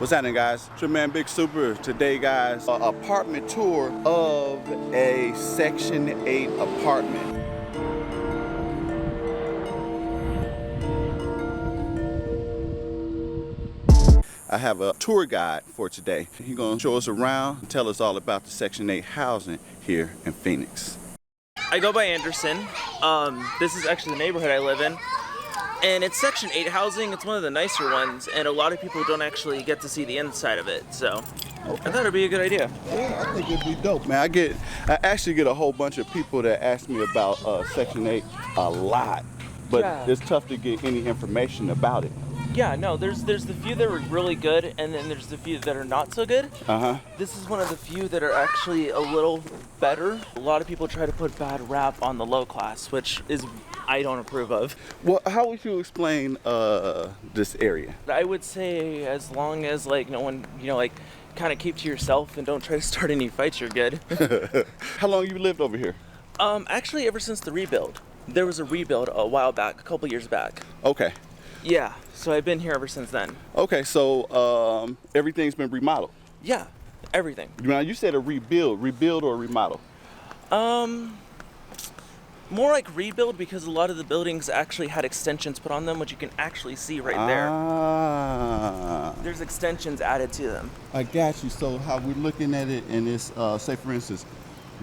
What's happening, guys? It's your man Big Super. Today, guys, apartment tour of a Section 8 apartment. I have a tour guide for today. He's gonna show us around and tell us all about the Section 8 housing here in Phoenix. I go by Anderson. This is actually the neighborhood I live in. And it's Section 8 housing. It's one of the nicer ones, and a lot of people don't actually get to see the inside of it. So I thought it'd be a good idea. Yeah, I think it'd be dope, man. I actually get a whole bunch of people that ask me about Section 8 a lot, but Yeah. It's tough to get any information about it. Yeah, no, there's the few that are really good, and then there's the few that are not so good. This is one of the few that are actually a little better. A lot of people try to put bad rap on the low class, which is I don't approve of. Well, how would you explain this area? I would say as long as like no one, kind of keep to yourself and don't try to start any fights, you're good. How long you lived over here? Actually, ever since the rebuild. There was a rebuild a while back, a couple years back. Okay. Yeah, so I've been here ever since then. Okay, so everything's been remodeled. Yeah, everything. Now you said a rebuild or remodel? More like rebuild because a lot of the buildings actually had extensions put on them, which you can actually see right there. There's extensions added to them. I got you. So how we're looking at it in this, say for instance,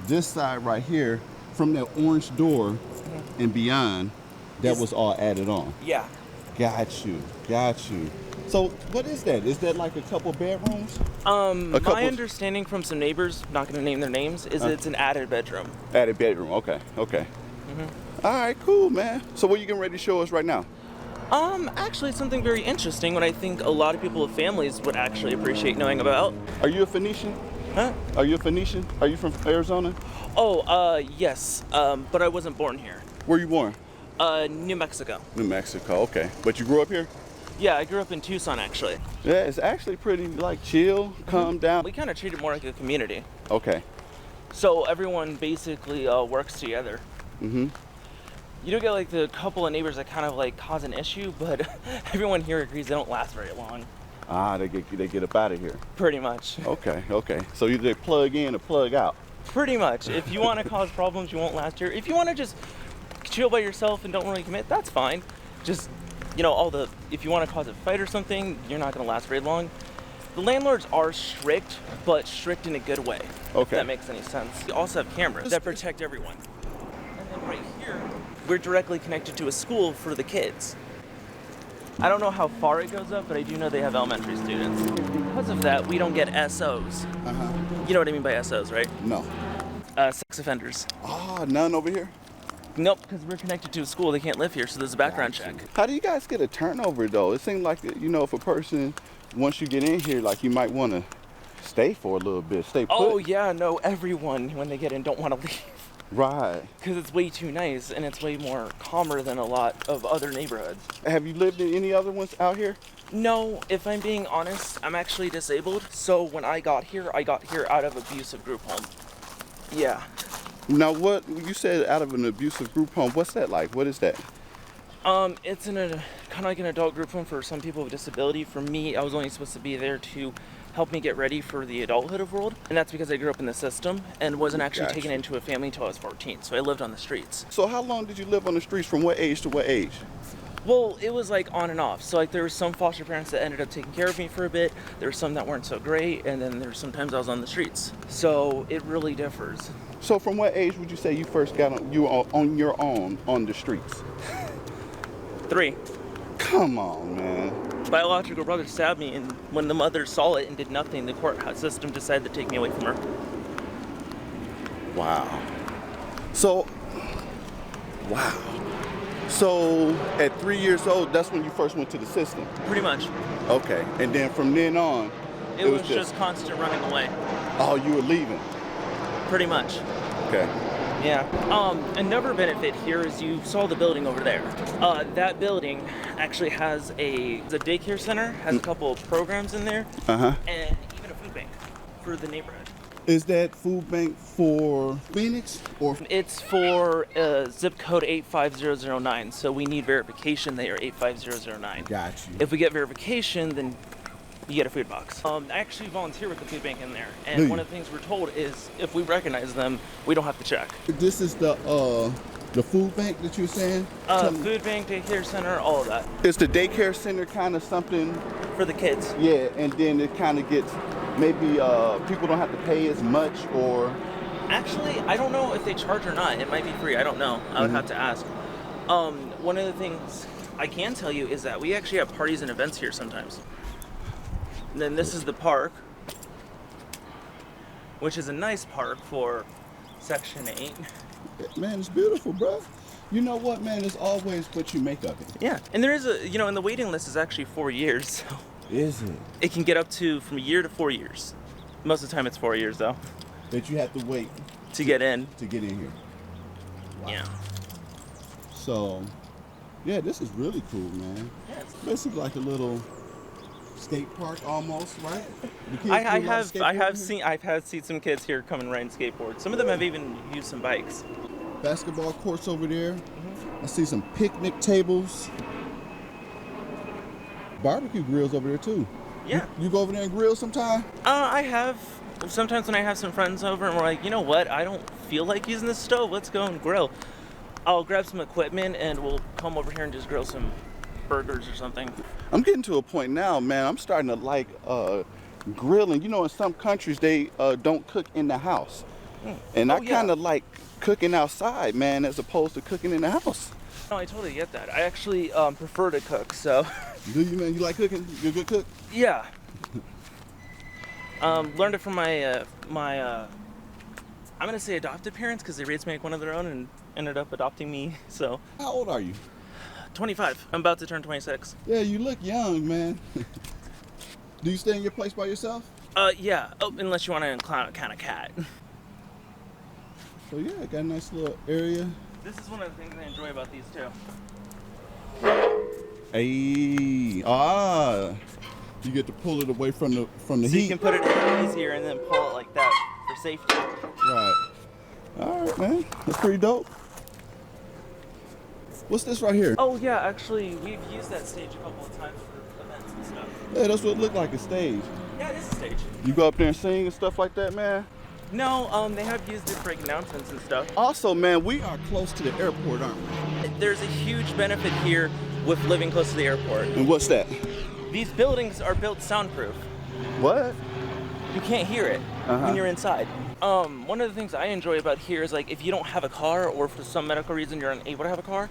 this side right here, from that orange door and beyond, that was all added on. Yeah. Got you. So what is that? Is that like a couple bedrooms? My understanding from some neighbors, not going to name their names, is it's an added bedroom. Added bedroom. Okay. All right, cool, man. So what are you getting ready to show us right now? Actually, it's something very interesting, what I think a lot of people with families would actually appreciate knowing about. Are you a Phoenician? Huh? Are you a Phoenician? Are you from Arizona? Oh, yes, but I wasn't born here. Where you born? New Mexico. New Mexico, okay. But you grew up here? Yeah, I grew up in Tucson, actually. Yeah, it's actually pretty, like, chill, calm down. We kind of treat it more like a community. Okay. So everyone basically works together. You don't get like the couple of neighbors that kind of like cause an issue, but everyone here agrees they don't last very long. They get up out of here. Pretty much. Okay. So you either plug in or plug out. Pretty much. If you want to cause problems, you won't last here. If you want to just chill by yourself and don't really commit, that's fine. Just, if you want to cause a fight or something, you're not going to last very long. The landlords are strict, but strict in a good way. Okay. If that makes any sense. We also have cameras that protect everyone. And then right here, we're directly connected to a school for the kids. I don't know how far it goes up, but I do know they have elementary students. Because of that, we don't get SOs. You know what I mean by SOs, right? No. Sex offenders. None over here? Nope, because we're connected to a school. They can't live here, so there's a background check. How do you guys get a turnover, though? It seems like, if a person, once you get in here, like, you might want to stay for a little bit, stay put. Oh, yeah, no, everyone, when they get in, don't want to leave. Right. Because it's way too nice, and it's way more calmer than a lot of other neighborhoods. Have you lived in any other ones out here? No, if I'm being honest, I'm actually disabled. So when I got here out of abusive group home. Yeah. Now, what you said out of an abusive group home, what's that like? What is that? It's kind of like an adult group home for some people with disability. For me, I was only supposed to be there to help me get ready for the adulthood of world. And that's because I grew up in the system and wasn't actually taken into a family until I was 14. So I lived on the streets. So how long did you live on the streets? From what age to what age? Well, it was like on and off. So like there were some foster parents that ended up taking care of me for a bit. There were some that weren't so great. And then there were sometimes I was on the streets. So it really differs. So from what age would you say you first got on your own on the streets? 3. Come on, man. Biological brother stabbed me, and when the mother saw it and did nothing, the court system decided to take me away from her. Wow. So at 3 years old, that's when you first went to the system? Pretty much. Okay. And then from then on, it was just constant running away. Oh, you were leaving? Pretty much. Okay. Yeah. Another benefit here is you saw the building over there. That building actually has a daycare center, has a couple of programs in there, and even a food bank for the neighborhood. Is that food bank for Phoenix or? It's for zip code 85009. So we need verification. They are 85009. Got you. If we get verification, then you get a food box. I actually volunteer with the food bank in there, Do and you? one of the things we're told is if we recognize them, we don't have to check. This is the food bank that you're saying? Food bank, daycare center, all of that. Is the daycare center kind of something? For the kids. Yeah, and then it kind of gets, maybe people don't have to pay as much, or? Actually, I don't know if they charge or not. It might be free. I don't know. I would have to ask. One of the things I can tell you is that we actually have parties and events here sometimes. And then this is the park, which is a nice park for Section 8. Man, it's beautiful, bro. You know what, man? It's always what you make of it. Yeah, and there is a, and the waiting list is actually 4 years. So Is it? it can get up to from a year to 4 years. Most of the time it's 4 years though. That you have to wait To get in. to get in here. Wow. Yeah. So, yeah, this is really cool, man. Yeah, it's- Basically like a little skate park almost, right? The kids do a I lot of skateboarding I've had seen some kids here come and ride skateboards. Some of them have even used some bikes. here. Basketball courts over there. I see some picnic tables. Barbecue grills over there too. Yeah. You go over there and grill sometime? I have. Sometimes when I have some friends over and we're like, you know what, I don't feel like using the stove, let's go and grill. I'll grab some equipment and we'll come over here and just grill some burgers or something. I'm getting to a point now, man. I'm starting to like grilling. You know, in some countries they don't cook in the house, and I Oh, yeah. kind of like cooking outside, man, as opposed to cooking in the house. No, I totally get that. I actually prefer to cook, so Do you, man? You like cooking? You're a good cook. yeah. Learned it from my I'm gonna say adopted parents because they raised me like one of their own and ended up adopting me. So How old are you? 25. I'm about to turn 26. Yeah, you look young, man. Do you stay in your place by yourself? Yeah. Oh, unless you want to count a cat. So yeah, got a nice little area. This is one of the things I enjoy about these too. Hey, you get to pull it away from the So heat. you can put it in easier and then pull it like that for safety. Right. All right, man. That's pretty dope. What's this right here? Oh yeah, actually we've used that stage a couple of times for events and stuff. Yeah, that's what it looked like, a stage. Yeah, it is a stage. You go up there and sing and stuff like that, man? No, they have used it for announcements and stuff. Also, man, we are close to the airport, aren't we? There's a huge benefit here with living close to the airport. And what's that? These buildings are built soundproof. What? You can't hear it when you're inside. One of the things I enjoy about here is like if you don't have a car or for some medical reason you're unable to have a car,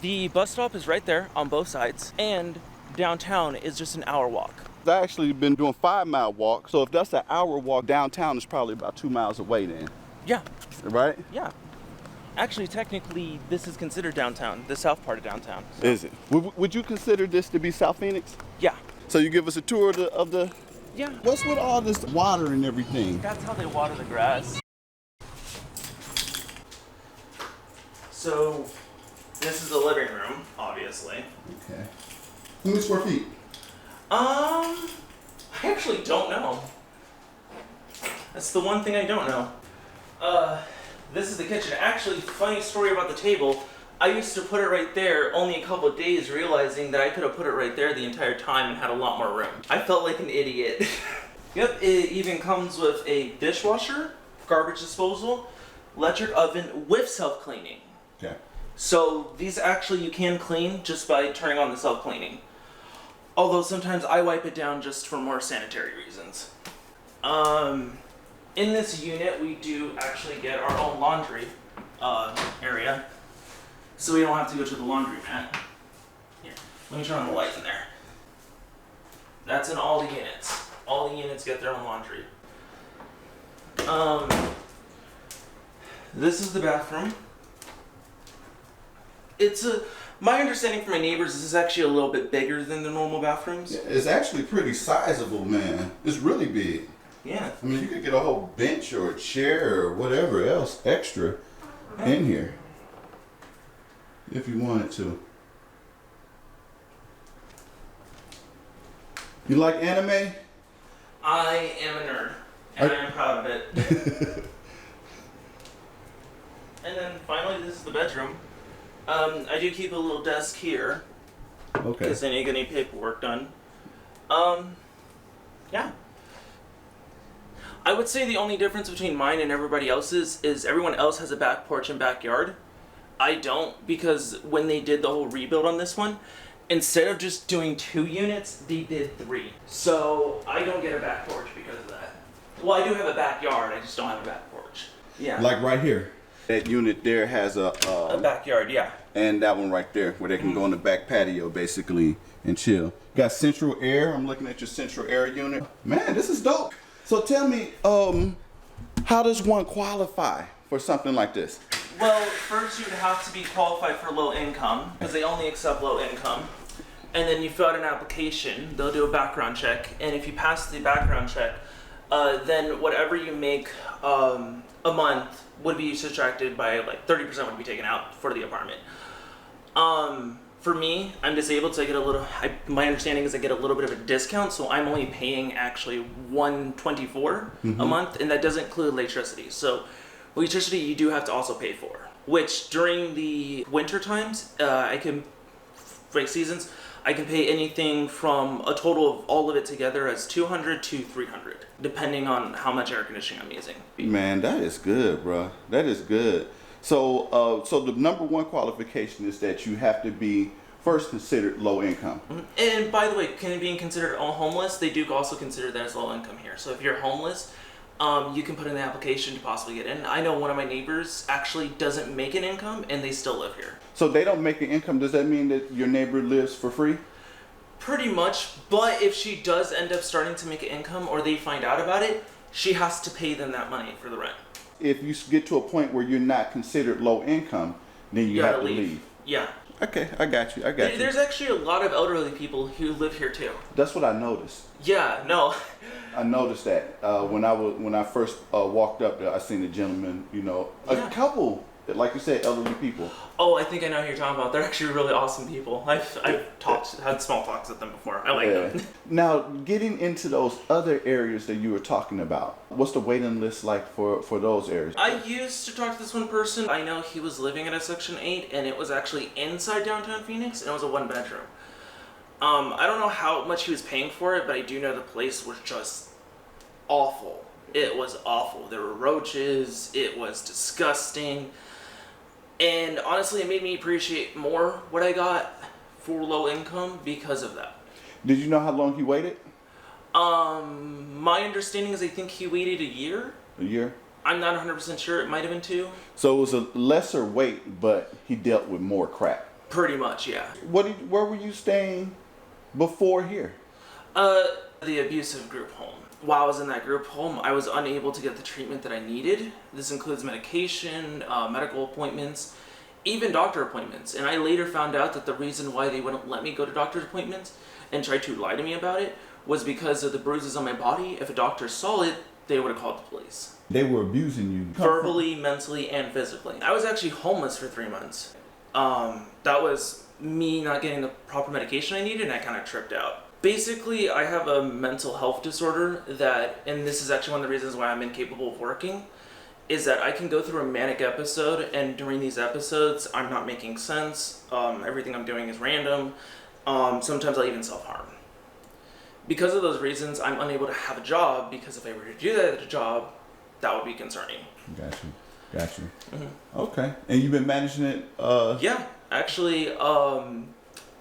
the bus stop is right there on both sides and downtown is just an hour walk. I actually been doing 5-mile walk, so if that's an hour walk downtown, it's probably about 2 miles away then, Yeah, right? yeah. Actually, technically, this is considered downtown, the south part of downtown. So. Is it? Would you consider this to be South Phoenix? Yeah. So you give us a tour of the Yeah. what's with all this water and everything? That's how they water the grass. So, this is the living room, obviously. Okay. How many square feet? I actually don't know. That's the one thing I don't know. This is the kitchen. Actually, funny story about the table. I used to put it right there only a couple of days, realizing that I could have put it right there the entire time and had a lot more room. I felt like an idiot. Yep, it even comes with a dishwasher, garbage disposal, electric oven with self-cleaning. Okay. So these actually you can clean just by turning on the self-cleaning. Although sometimes I wipe it down just for more sanitary reasons. In this unit we do actually get our own laundry area. So we don't have to go to the laundromat. Here, let me turn on the light in there. That's in all the units. All the units get their own laundry. This is the bathroom. My understanding from my neighbors is this is actually a little bit bigger than the normal bathrooms. Yeah, it's actually pretty sizable, man. It's really big. Yeah. I mean, you could get a whole bench or a chair or whatever else extra in here if you wanted to. You like anime? I am a nerd, and I am proud of it. And then finally, this is the bedroom. I do keep a little desk here, Okay. because I need to get any paperwork done. Yeah. I would say the only difference between mine and everybody else's is everyone else has a back porch and backyard. I don't, because when they did the whole rebuild on this one, instead of just doing 2 units, they did 3. So I don't get a back porch because of that. Well, I do have a backyard, I just don't have a back porch. Yeah. Like right here. That unit there has a backyard, yeah. and that one right there where they can go in the back patio basically and chill. Got central air. I'm looking at your central air unit. Man, this is dope. So tell me, how does one qualify for something like this? Well, first you'd have to be qualified for low income, because they only accept low income. And then you fill out an application, they'll do a background check, and if you pass the background check, then whatever you make a month would be subtracted by, like, 30% would be taken out for the apartment. For me, I'm disabled, so I get a little, my understanding is I get a little bit of a discount, so I'm only paying actually $124 a month, and that doesn't include electricity. So electricity you do have to also pay for, which during the winter times, I can, like seasons, I can pay anything from a total of all of it together as $200 to $300, depending on how much air conditioning I'm using. Man, that is good, bro. That is good. So, so the number one qualification is that you have to be first considered low income. And by the way, being considered homeless, they do also consider that as low income here. So if you're homeless, you can put in the application to possibly get in. I know one of my neighbors actually doesn't make an income and they still live here. So they don't make an income. Does that mean that your neighbor lives for free? Pretty much, but if she does end up starting to make an income or they find out about it, she has to pay them that money for the rent. If you get to a point where you're not considered low income, then you have to leave. Yeah. Okay, I got you. I got you. There's actually a lot of elderly people who live here too. That's what I noticed. Yeah, no. I noticed that when I first walked up there, I seen a gentleman, a couple, like you said, elderly people. Oh, I think I know who you're talking about. They're actually really awesome people. I've had small talks with them before. I like them. Now, getting into those other areas that you were talking about, what's the waiting list like for those areas? I used to talk to this one person. I know he was living in a Section 8, and it was actually inside downtown Phoenix, and it was a 1-bedroom. I don't know how much he was paying for it, but I do know the place was just awful. It was awful. There were roaches. It was disgusting. And honestly, it made me appreciate more what I got for low income because of that. Did you know how long he waited? My understanding is I think he waited a year. A year? I'm not 100% sure. It might have been 2. So it was a lesser wait, but he dealt with more crap. Pretty much, yeah. Where were you staying before here? The abusive group home. While I was in that group home, I was unable to get the treatment that I needed. This includes medication, medical appointments, even doctor appointments. And I later found out that the reason why they wouldn't let me go to doctor's appointments and tried to lie to me about it was because of the bruises on my body. If a doctor saw it, they would have called the police. They were abusing you. Verbally, mentally, and physically. I was actually homeless for 3 months. That was me not getting the proper medication I needed, and I kind of tripped out. Basically, I have a mental health disorder that, and this is actually one of the reasons why I'm incapable of working, is that I can go through a manic episode, and during these episodes, I'm not making sense. Everything I'm doing is random. Sometimes I'll even self-harm. Because of those reasons, I'm unable to have a job, because if I were to do that at a job, that would be concerning. Got you. Mm-hmm. Okay. And you've been managing it? Yeah. Actually,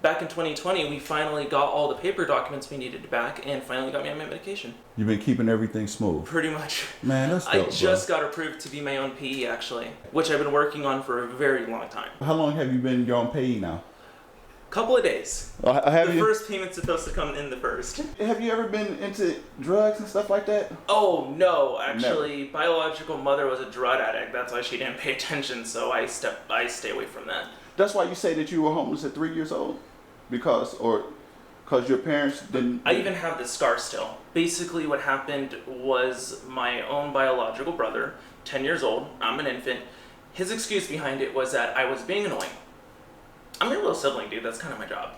back in 2020, we finally got all the paper documents we needed back and finally got me on my medication. You've been keeping everything smooth? Pretty much. Man, that's dope, I just got approved to be my own PE, actually, which I've been working on for a very long time. How long have you been your own PE now? Couple of days. First payment's supposed to come in the first. Have you ever been into drugs and stuff like that? Oh, no. Actually, Never. Biological mother was a drug addict. That's why she didn't pay attention, so I stay away from that. That's why you say that you were homeless at 3 years old? Because your parents didn't... I even have this scar still. Basically what happened was my own biological brother, 10 years old, I'm an infant, his excuse behind it was that I was being annoying. I'm your little sibling, dude. That's kind of my job.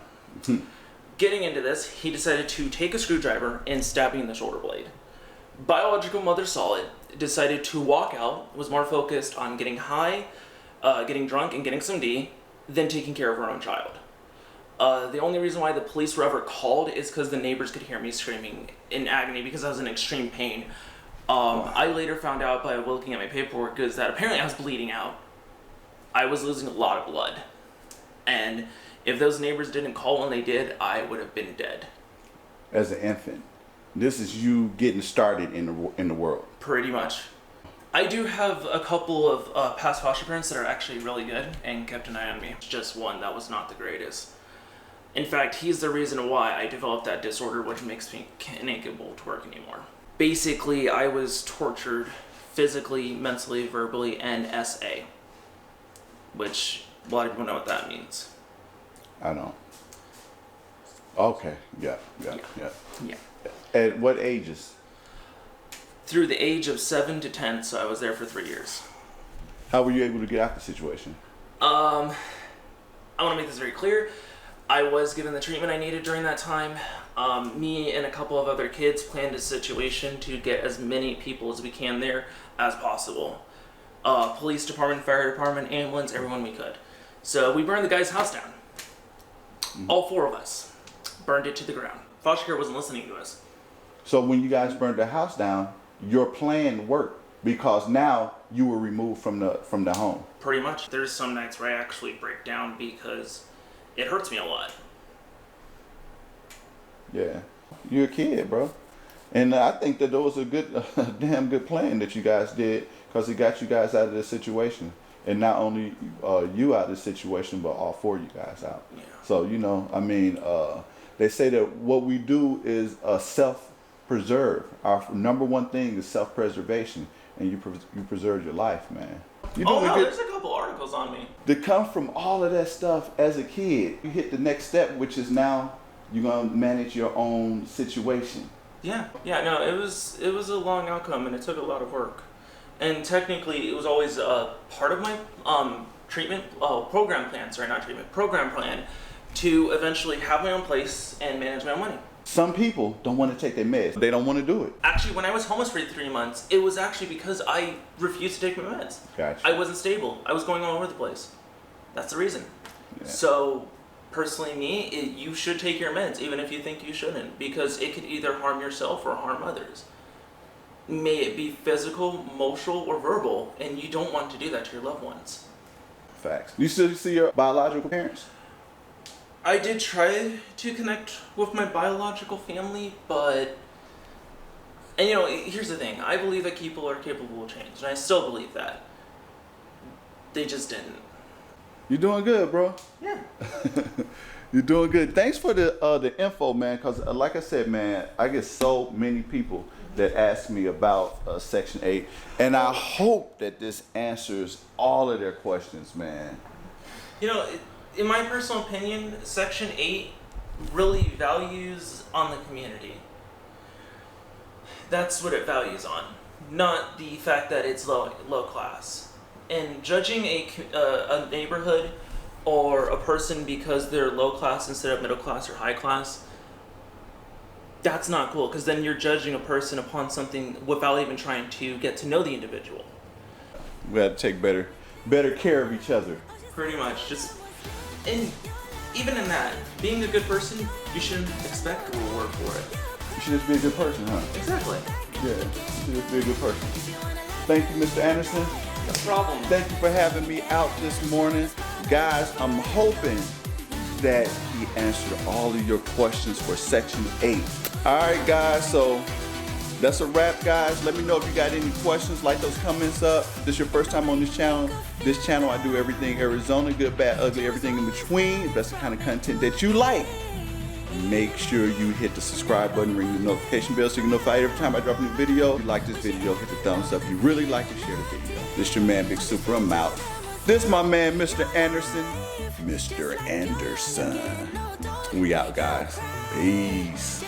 Getting into this, he decided to take a screwdriver and stab me in the shoulder blade. Biological mother saw it, decided to walk out, was more focused on getting high, getting drunk, and getting some D, than taking care of her own child. The only reason why the police were ever called is because the neighbors could hear me screaming in agony because I was in extreme pain. I later found out by looking at my paperwork is that apparently I was bleeding out. I was losing a lot of blood. And if those neighbors didn't call when they did, I would have been dead. As an infant. This is you getting started in the world. Pretty much. I do have a couple of past foster parents that are actually really good and kept an eye on me. Just one that was not the greatest. In fact, he's the reason why I developed that disorder, which makes me incapable to work anymore. Basically, I was tortured physically, mentally, verbally, and SA. Which, a lot of people know what that means. I don't. Okay, yeah. At what ages? Through the age of 7 to 10, so I was there for 3 years. How were you able to get out the situation? I want to make this very clear. I was given the treatment I needed during that time. Me and a couple of other kids planned a situation to get as many people as we can there as possible. Police department, fire department, ambulance, everyone we could. So we burned the guy's house down. Mm-hmm. All 4 of us burned it to the ground. Foster care wasn't listening to us. So when you guys burned the house down, your plan worked because now you were removed from the home. Pretty much. There's some nights where I actually break down because it hurts me a lot. Yeah, you're a kid, bro, and I think that was a damn good plan that you guys did because it got you guys out of this situation, and not only you out of this situation, but all 4 of you guys out. Yeah. So they say that what we do is self-preserve. Our number one thing is self-preservation, and you preserve your life, man. There's a couple articles on me. To come from all of that stuff as a kid, you hit the next step, which is now you're gonna manage your own situation. Yeah, no, it was a long outcome, and it took a lot of work. And technically, it was always part of my program plan to eventually have my own place and manage my own money. Some people don't want to take their meds. They don't want to do it. Actually, when I was homeless for 3 months, it was actually because I refused to take my meds. Gotcha. I wasn't stable. I was going all over the place. That's the reason. Yeah. So, personally, you should take your meds, even if you think you shouldn't, because it could either harm yourself or harm others. May it be physical, emotional, or verbal, and you don't want to do that to your loved ones. Facts. You still see your biological parents? I did try to connect with my biological family, but... And here's the thing. I believe that people are capable of change, and I still believe that. They just didn't. You're doing good, bro. Yeah. You're doing good. Thanks for the info, man, because like I said, man, I get so many people that ask me about Section 8, and I hope that this answers all of their questions, man. In my personal opinion, Section 8 really values on the community. That's what it values on, not the fact that it's low class. And judging a neighborhood or a person because they're low class instead of middle class or high class, that's not cool, because then you're judging a person upon something without even trying to get to know the individual. We have to take better care of each other. Pretty much. And even in that, being a good person, you shouldn't expect a reward for it. You should just be a good person, huh? Exactly. Yeah, you should just be a good person. Thank you, Mr. Anderson. No problem. Thank you for having me out this morning. Guys, I'm hoping that he answered all of your questions for Section 8. All right, guys, so that's a wrap, guys. Let me know if you got any questions. Light those comments up. If this is your first time on this channel, I do everything Arizona, good, bad, ugly, everything in between. If that's the kind of content that you like, make sure you hit the subscribe button, ring the notification bell so you can notify every time I drop a new video. If you like this video, hit the thumbs up. If you really like it, share the video. This your man, Big Super. I'm out. This my man, Mr. Anderson. Mr. Anderson. We out, guys. Peace.